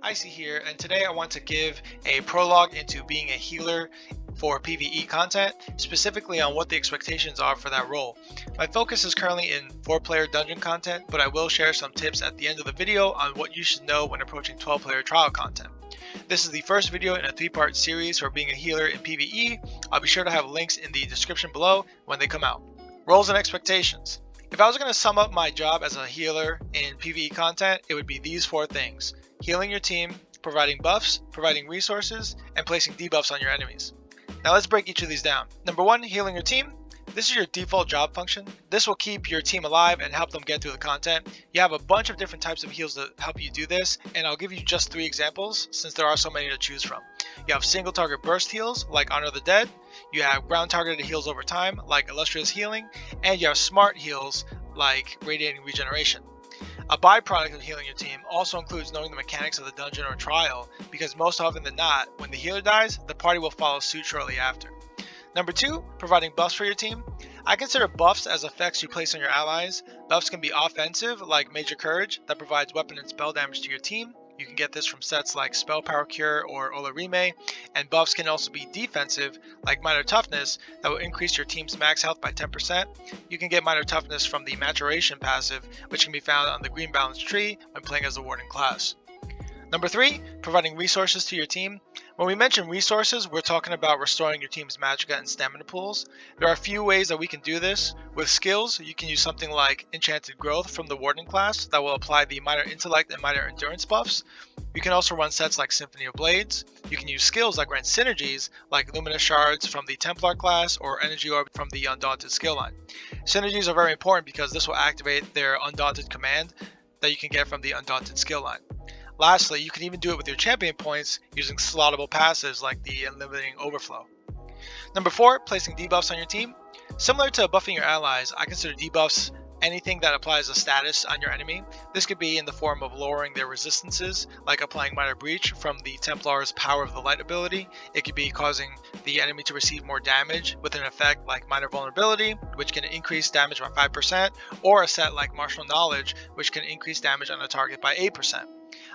Icy here, and today I want to give a prologue into being a healer for PvE content, specifically on what the expectations are for that role. My focus is currently in 4-player dungeon content, but I will share some tips at the end of the video on what you should know when approaching 12-player trial content. This is the first video in a 3-part series for being a healer in PvE. I'll be sure to have links in the description below when they come out. Roles and expectations. If I was going to sum up my job as a healer in PvE content, it would be these 4 things: healing your team, providing buffs, providing resources, and placing debuffs on your enemies. Now let's break each of these down. Number 1, healing your team. This is your default job function. This will keep your team alive and help them get through the content. You have a bunch of different types of heals to help you do this, and I'll give you just 3 examples since there are so many to choose from. You have single target burst heals like Honor the Dead, you have ground targeted heals over time like Illustrious Healing, and you have smart heals like Radiating Regeneration. A byproduct of healing your team also includes knowing the mechanics of the dungeon or trial, because most often than not, when the healer dies, the party will follow suit shortly after. Number 2, providing buffs for your team. I consider buffs as effects you place on your allies. Buffs can be offensive, like Major Courage, that provides weapon and spell damage to your team. You can get this from sets like Spell Power Cure or Olorime, and buffs can also be defensive, like Minor Toughness, that will increase your team's max health by 10%. You can get Minor Toughness from the Maturation passive, which can be found on the Green Balance tree when playing as the Warden class. Number 3, providing resources to your team. When we mention resources, we're talking about restoring your team's magicka and stamina pools. There are a few ways that we can do this. With skills, you can use something like Enchanted Growth from the Warden class that will apply the minor intellect and minor endurance buffs. You can also run sets like Symphony of Blades. You can use skills that grant synergies like Luminous Shards from the Templar class or Energy Orb from the Undaunted skill line. Synergies are very important because this will activate their Undaunted command that you can get from the Undaunted skill line. Lastly, you can even do it with your champion points using slottable passives like the Unlimiting Overflow. Number 4, placing debuffs on your team. Similar to buffing your allies, I consider debuffs anything that applies a status on your enemy. This could be in the form of lowering their resistances, like applying Minor Breach from the Templar's Power of the Light ability. It could be causing the enemy to receive more damage with an effect like Minor Vulnerability, which can increase damage by 5%, or a set like Martial Knowledge, which can increase damage on a target by 8%.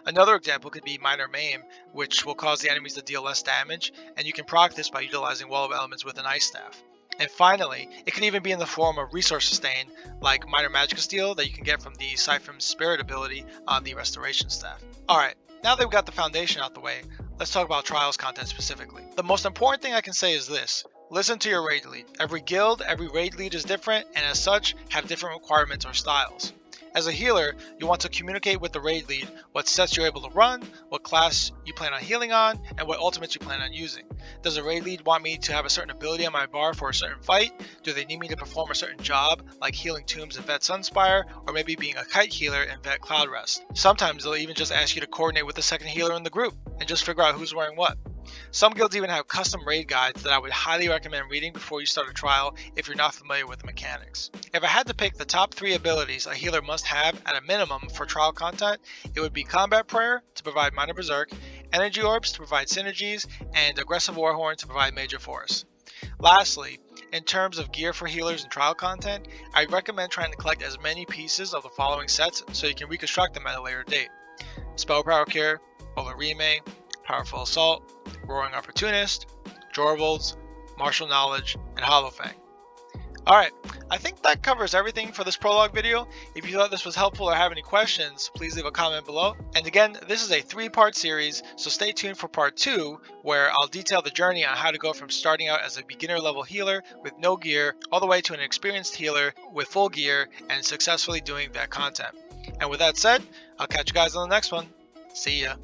Another example could be Minor Maim, which will cause the enemies to deal less damage, and you can proc this by utilizing Wall of Elements with an Ice Staff. And finally, it can even be in the form of Resource Sustain, like Minor Magicka Steal that you can get from the Siphon's Spirit ability on the Restoration Staff. Alright, now that we've got the foundation out the way, let's talk about Trials content specifically. The most important thing I can say is this: listen to your raid lead. Every guild, every raid lead is different, and as such, have different requirements or styles. As a healer, you want to communicate with the raid lead what sets you're able to run, what class you plan on healing on, and what ultimates you plan on using. Does a raid lead want me to have a certain ability on my bar for a certain fight? Do they need me to perform a certain job, like healing tombs in Vet Sunspire, or maybe being a kite healer in Vet Cloud Rest? Sometimes they'll even just ask you to coordinate with the second healer in the group, and just figure out who's wearing what. Some guilds even have custom raid guides that I would highly recommend reading before you start a trial if you're not familiar with the mechanics. If I had to pick the top 3 abilities a healer must have at a minimum for trial content, it would be Combat Prayer to provide Minor Berserk, Energy Orbs to provide synergies, and Aggressive Warhorn to provide major force. Lastly, in terms of gear for healers and trial content, I recommend trying to collect as many pieces of the following sets so you can reconstruct them at a later date: Spell Power Cure, Olorime, Powerful Assault, Roaring Opportunist, Jorvolds, Martial Knowledge, and Hollowfang. Alright, I think that covers everything for this prologue video. If you thought this was helpful or have any questions, please leave a comment below. And again, this is a 3-part series, so stay tuned for part 2, where I'll detail the journey on how to go from starting out as a beginner level healer with no gear, all the way to an experienced healer with full gear and successfully doing that content. And with that said, I'll catch you guys on the next one. See ya.